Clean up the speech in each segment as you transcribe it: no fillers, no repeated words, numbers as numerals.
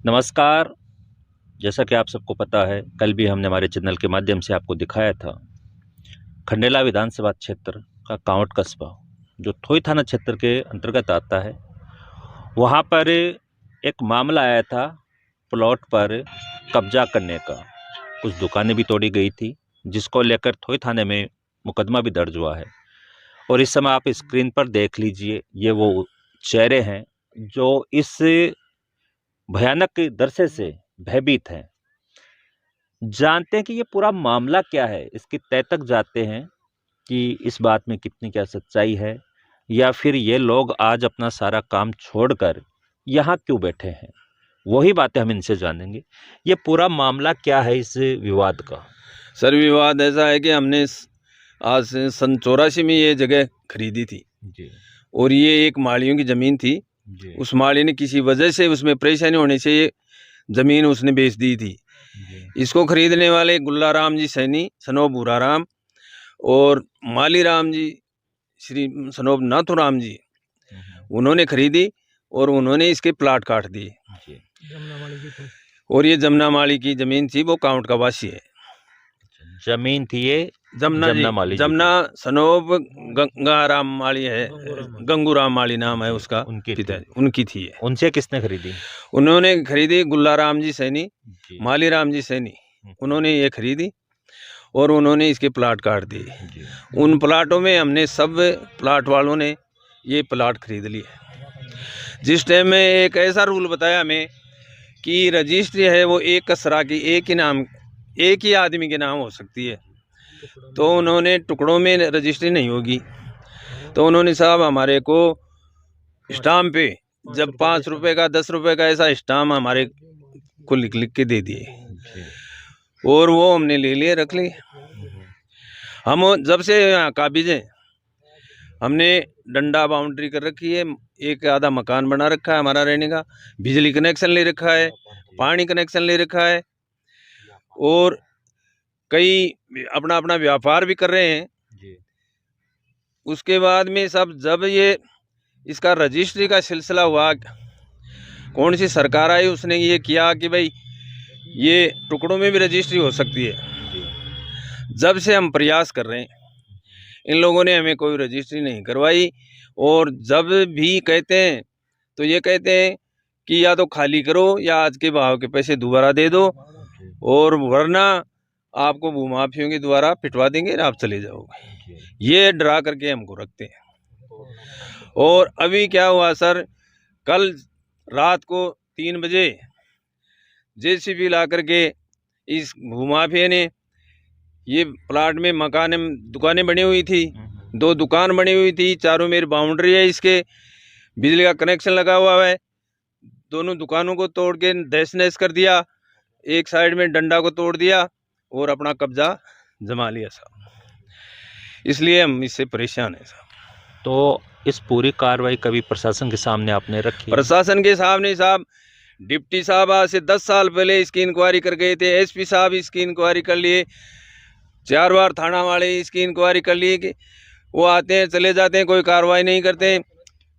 नमस्कार। जैसा कि आप सबको पता है, कल भी हमने हमारे चैनल के माध्यम से आपको दिखाया था खंडेला विधानसभा क्षेत्र का कांवट कस्बा, जो थोई थाना क्षेत्र के अंतर्गत आता है। वहाँ पर एक मामला आया था प्लॉट पर कब्जा करने का। कुछ दुकानें भी तोड़ी गई थी, जिसको लेकर थोई थाने में मुकदमा भी दर्ज हुआ है। और इस समय आप स्क्रीन पर देख लीजिए, ये वो चेहरे हैं जो इस भयानक दृश्य से भयभीत हैं। जानते हैं कि ये पूरा मामला क्या है, इसकी तह तक जाते हैं कि इस बात में कितनी क्या सच्चाई है, या फिर ये लोग आज अपना सारा काम छोड़कर यहाँ क्यों बैठे हैं। वही बातें हम इनसे जानेंगे। ये पूरा मामला क्या है इस विवाद का? सर, विवाद ऐसा है कि हमने आज से सन 84 में ये जगह खरीदी थी जी और ये एक मालियों की ज़मीन थी। जी उस माली ने किसी वजह से उसमें परेशानी होने से ये ज़मीन उसने बेच दी थी। जी इसको खरीदने वाले गुल्लाराम जी सैनी सनोब बुराराम और माली राम जी श्री सनोब नाथुराम जी, उन्होंने खरीदी और उन्होंने इसके प्लाट काट दिए। जी। और ये जमुना माली की ज़मीन थी, वो काउंट का वासी है। जमीन थी ये जमुना जी, माली जी जमुना की। सनोब गंगाराम माली है, गंगूराम माली नाम है उसका, उनकी पिताजी थी। उनकी थी है। उनसे किसने खरीदी? उन्होंने खरीदी गुल्लाराम जी सैनी, जी माली राम जी सैनी, उन्होंने ये खरीदी और उन्होंने इसके प्लाट काट दिए। जी उन प्लाटों में हमने सब प्लाट वालों ने ये प्लाट खरीद लिए। जिस टाइम में एक ऐसा रूल बताया हमें कि रजिस्ट्री है वो एक कसरा की एक ही आदमी के नाम हो सकती है, तो उन्होंने टुकड़ों में रजिस्ट्री नहीं होगी। तो उन्होंने साहब हमारे को स्टाम्प पे जब 5 रुपए का 10 रुपए का ऐसा स्टाम्प हमारे को लिख लिख के दे दिए जी। और वो हमने ले लिए, रख लिए। हम जब से यहाँ काबिज हैं, हमने डंडा बाउंड्री कर रखी है, एक आधा मकान बना रखा है हमारा रहने का, बिजली कनेक्शन ले रखा है, पानी कनेक्शन ले रखा है और कई अपना अपना व्यापार भी कर रहे हैं। जी उसके बाद में सब जब ये इसका रजिस्ट्री का सिलसिला हुआ, कौन सी सरकार आई उसने ये किया कि भाई ये टुकड़ों में भी रजिस्ट्री हो सकती है। जब से हम प्रयास कर रहे हैं, इन लोगों ने हमें कोई रजिस्ट्री नहीं करवाई। और जब भी कहते हैं तो ये कहते हैं कि या तो खाली करो या आज के भाव के पैसे दोबारा दे दो, और वरना आपको भूमाफियों के द्वारा पिटवा देंगे, आप चले जाओगे। ये डरा करके हमको रखते हैं। और अभी क्या हुआ सर, कल रात को 3 बजे जेसीबी ला करके इस भूमाफिया ने, ये प्लाट में मकान दुकानें बनी हुई थी, 2 दुकान बनी हुई थी, चारों मेरी बाउंड्री है, इसके बिजली का कनेक्शन लगा हुआ है, दोनों दुकानों को तोड़ के तहस नहस कर दिया, एक साइड में डंडा को तोड़ दिया और अपना कब्जा जमा लिया साहब। इसलिए हम इससे परेशान हैं साहब। तो इस पूरी कार्रवाई कभी प्रशासन के सामने आपने रखी? प्रशासन के सामने साहब, डिप्टी साहब आज से 10 साल पहले इसकी इंक्वायरी कर गए थे, एसपी साहब इसकी इंक्वायरी कर लिए, 4 बार थाना वाले इसकी इंक्वायरी कर लिए कि वो आते हैं चले जाते हैं, कोई कार्रवाई नहीं करते।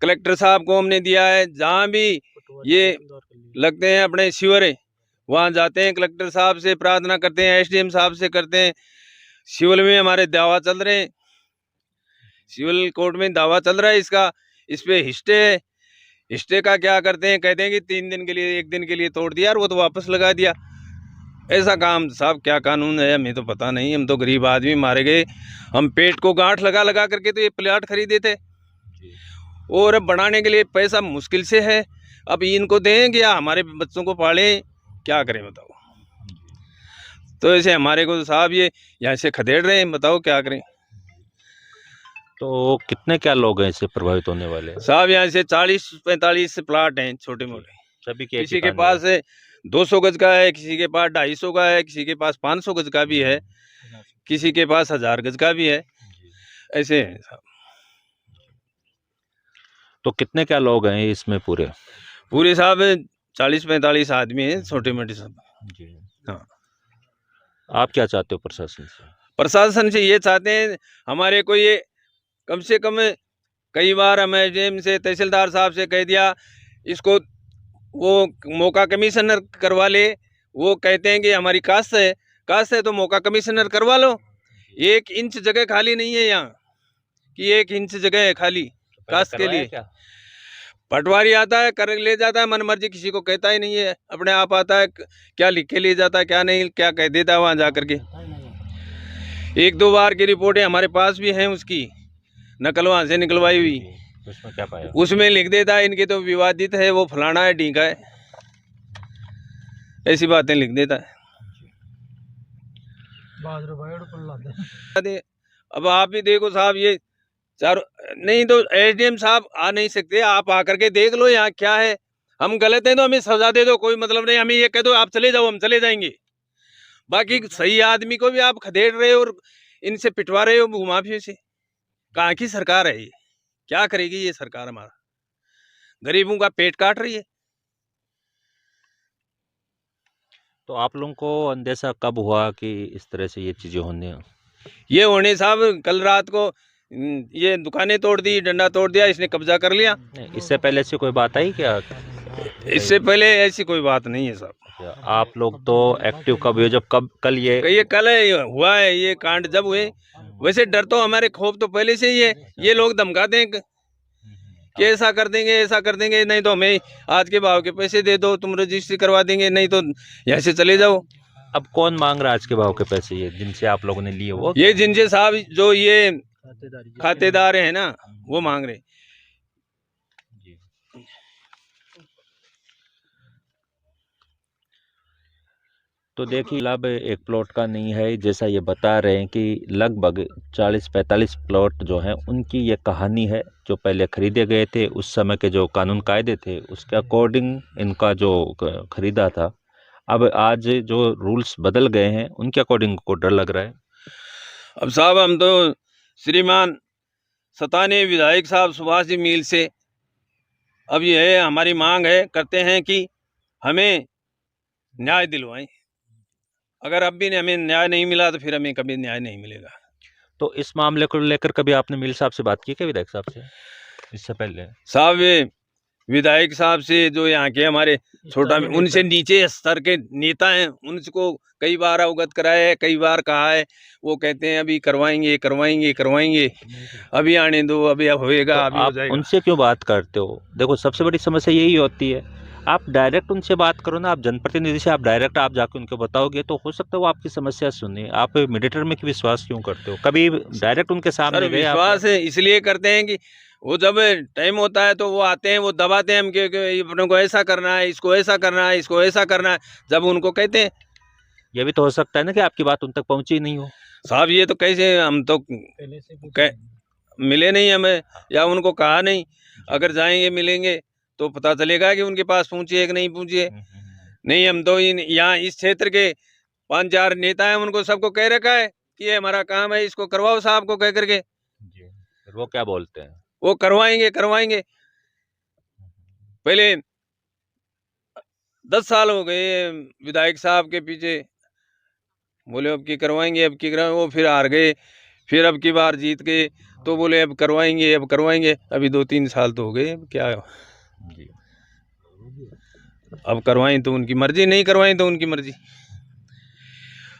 कलेक्टर साहब को हमने दिया है, जहाँ भी ये लगते हैं अपने शिविर वहाँ जाते हैं, कलेक्टर साहब से प्रार्थना करते हैं, एसडीएम साहब से करते हैं। सिविल में हमारे दावा चल रहे हैं, सिविल कोर्ट में दावा चल रहा है इसका, इस पे हिस्टे है। हिस्टे का क्या करते हैं, कहते हैं कि 3 दिन के लिए 1 दिन के लिए तोड़ दिया और वो तो वापस लगा दिया। ऐसा काम साहब क्या कानून है हमें तो पता नहीं, हम तो गरीब आदमी मारे गए, हम पेट को गांठ लगा लगा करके तो ये प्लाट खरीदे थे और अब बनाने के लिए पैसा मुश्किल से है। अब इनको दें या हमारे बच्चों को पालें, क्या करें बताओ। तो ऐसे हमारे को तो साहब ये यहाँ से खदेड़ रहे हैं, बताओ क्या करें। तो कितने क्या लोग हैं इससे प्रभावित होने वाले? साहब यहाँ से 40-45 प्लाट हैं छोटे मोटे, सभी के किसी के पास 200 गज का है, किसी के पास 250 का है, किसी के पास 500 गज का भी है, किसी के पास 1000 गज का भी है, ऐसे हैं साहब। तो कितने क्या लोग हैं इसमें पूरे? पूरे साहब 40-45 आदमी हैं, छोटे मोटे सब। हाँ, आप क्या चाहते हो प्रशासन से? प्रशासन से ये चाहते हैं हमारे को ये कम से कम, कई बार हमें एसडीएम से तहसीलदार साहब से कह दिया, इसको वो मौका कमिश्नर करवा ले। वो कहते हैं कि हमारी कास्ट है तो मौका कमिश्नर करवा लो। 1 इंच जगह खाली नहीं है यहाँ कि 1 इंच जगह है खाली कास्ट के लिए। पटवारी आता है कर ले जाता है मन मर्जी, किसी को कहता ही नहीं है, अपने आप आता है, क्या लिख के ले जाता है क्या नहीं, क्या कह देता है वहाँ जा करके। 1-2 बार की रिपोर्टें हमारे पास भी हैं, उसकी नकल वहाँ से निकलवाई हुई। उसमें क्या पाया? उसमें लिख देता है इनके तो विवादित है, वो फलाना है ढींका है, ऐसी बातें लिख देता है। अब आप भी देखो साहब, ये चारों नहीं तो एसडीएम साहब आ नहीं सकते, आप आकर के देख लो यहाँ क्या है। हम गलत हैं तो हमें सजा दे दो, कोई मतलब नहीं, हमें ये कह दो आप चले जाओ, हम चले जाएंगे। बाकी सही आदमी को भी आप खदेड़ रहे हो और इनसे पिटवा रहे हो घुमा फिर से। कहाँ की सरकार है ये? क्या करेगी ये सरकार? हमारा गरीबों का पेट काट रही है। तो आप लोगों को अंदेशा कब हुआ कि इस तरह से ये चीजें होने? ये होने साहब कल रात को ये दुकानें तोड़ दी, डंडा तोड़ दिया, इसने कब्जा कर लिया। इससे पहले से कोई बात आई क्या? इससे पहले ऐसी कोई बात नहीं है साहब। आप लोग तो एक्टिव कब हुए? जब कब कल ये कल हुआ है ये कांड जब हुए, वैसे डर तो हमारे खौफ तो पहले से ही है। ये लोग धमकाते हैं कि ऐसा कर देंगे, ऐसा कर देंगे, नहीं तो हमें आज के भाव के पैसे दे दो, तुम रजिस्ट्री करवा देंगे, नहीं तो यहाँ से चले जाओ। अब कौन मांग रहा है आज के भाव के पैसे? ये जिनसे आप लोगों ने लिए वो? ये जिनसे साहब जो ये खातेदार है ना, वो मांग रहे। तो देखिए लाभ एक प्लॉट का नहीं है, जैसा ये बता रहे हैं कि लगभग 40-45 प्लॉट जो हैं उनकी ये कहानी है, जो पहले खरीदे गए थे उस समय के जो कानून कायदे थे उसके अकॉर्डिंग इनका जो खरीदा था। अब आज जो रूल्स बदल गए हैं उनके अकॉर्डिंग को डर लग रहा है। अब साहब हम तो श्रीमान सताने विधायक साहब सुभाष जी मील से अब ये है हमारी मांग है, करते हैं कि हमें न्याय दिलवाएं। अगर अब भी हमें न्याय नहीं मिला तो फिर हमें कभी न्याय नहीं मिलेगा। तो इस मामले को लेकर कभी आपने मील साहब से बात की क्या, विधायक साहब से इससे पहले? साहब ये विधायक साहब से जो यहाँ के हमारे छोटा उनसे नीचे स्तर के नेता हैं, उनको कई बार अवगत कराया है, कई बार कहा है, वो कहते हैं अभी करवाएंगे करवाएंगे करवाएंगे, अभी आने दो, अभी होएगा, तो अभी हो आप जाएगा। उनसे क्यों बात करते हो? देखो सबसे बड़ी समस्या यही होती है, आप डायरेक्ट उनसे बात करो ना। आप जनप्रतिनिधि से आप डायरेक्ट आप जाके उनको बताओगे तो हो सकता है वो आपकी समस्या सुने। आप मीडिएटर में विश्वास क्यों करते हो? कभी डायरेक्ट उनके सामने गए? विश्वास है इसलिए करते हैं कि वो जब टाइम होता है तो वो आते हैं, वो दबाते हैं हम कि अपने को ऐसा करना है, इसको ऐसा करना है, इसको ऐसा करना है। जब उनको कहते हैं, ये भी तो हो सकता है ना कि आपकी बात उन तक पहुंची नहीं हो। साहब ये तो कैसे, हम तो मिले नहीं हमें, या उनको कहा नहीं। अगर जाएंगे मिलेंगे तो पता चलेगा कि उनके पास पहुंची है कि नहीं पहुंची है। नहीं, हम तो यहाँ इस क्षेत्र के 5-4 नेता हैं, उनको सबको कह रखा है कि ये हमारा काम है, इसको करवाओ साहब को कह करके। फिर वो क्या बोलते हैं? वो करवाएंगे करवाएंगे। पहले 10 साल हो गए विधायक साहब के पीछे, बोले अब की करवाएंगे, अब की करवाएंगे। वो फिर हार गए, फिर अब की बार जीत गए तो बोले अब करवाएंगे, अब करवाएंगे। अभी 2-3 साल तो हो गए, अब क्या जी। अब करवाएं तो उनकी मर्जी, नहीं करवाएं तो उनकी मर्जी।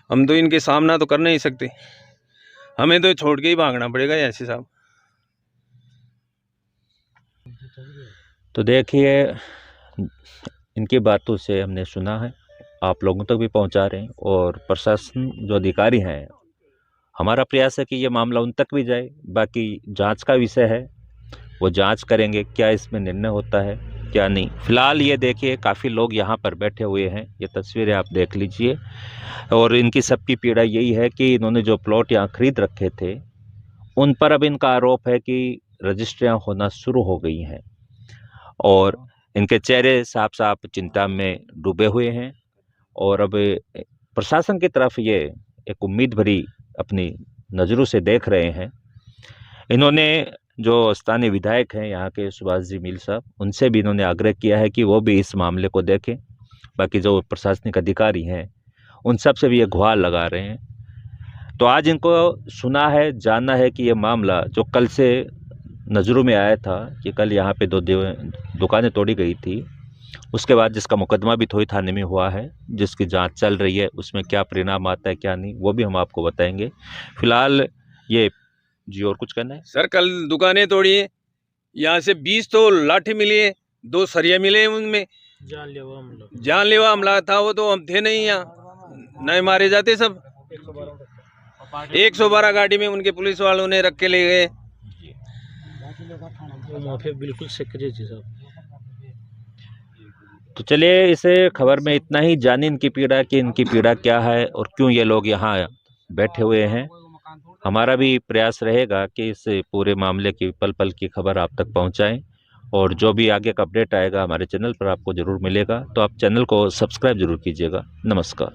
हम तो इनके सामना तो कर नहीं सकते, हमें तो छोड़ के ही भागना पड़ेगा ऐसे साहब। तो देखिए इनकी बातों से हमने सुना है, आप लोगों तक भी पहुंचा रहे हैं, और प्रशासन जो अधिकारी हैं, हमारा प्रयास है कि ये मामला उन तक भी जाए। बाकी जांच का विषय है, वो जांच करेंगे क्या इसमें निर्णय होता है क्या नहीं। फिलहाल ये देखिए काफ़ी लोग यहाँ पर बैठे हुए हैं, ये तस्वीरें आप देख लीजिए, और इनकी सबकी पीड़ा यही है कि इन्होंने जो प्लॉट यहाँ खरीद रखे थे उन पर अब इनका आरोप है कि रजिस्ट्रियाँ होना शुरू हो गई हैं, और इनके चेहरे साफ साफ चिंता में डूबे हुए हैं। और अब प्रशासन की तरफ ये एक उम्मीद भरी अपनी नज़रों से देख रहे हैं। इन्होंने जो स्थानीय विधायक हैं यहाँ के सुभाष जी मील साहब, उनसे भी इन्होंने आग्रह किया है कि वो भी इस मामले को देखें। बाकी जो प्रशासनिक अधिकारी हैं उन सब से भी ये गुहार लगा रहे हैं। तो आज इनको सुना है, जानना है कि ये मामला जो कल से नज़रों में आया था कि कल यहाँ पे 2 दुकानें तोड़ी गई थी, उसके बाद जिसका मुकदमा भी थोई थाने में हुआ है, जिसकी जांच चल रही है, उसमें क्या परिणाम आता है क्या नहीं वो भी हम आपको बताएंगे। फिलहाल ये जी और कुछ कहना है? सर कल दुकानें तोड़ी है, यहाँ से 20 तो लाठी मिली है, 2 सरिया मिले हैं, उनमें जानलेवा हमला था। वो तो हम थे नहीं यहाँ, नहीं मारे जाते सब। 112 गाड़ी में उनके पुलिस वालों ने रख के ले गए। बिल्कुल सेक्रेट है सब। तो चलिए इसे खबर में इतना ही। जानिए इनकी पीड़ा कि इनकी पीड़ा क्या है और क्यों ये लोग यहाँ बैठे हुए हैं। हमारा भी प्रयास रहेगा कि इस पूरे मामले की पल पल की खबर आप तक पहुंचाएं, और जो भी आगे का अपडेट आएगा हमारे चैनल पर आपको ज़रूर मिलेगा। तो आप चैनल को सब्सक्राइब जरूर कीजिएगा। नमस्कार।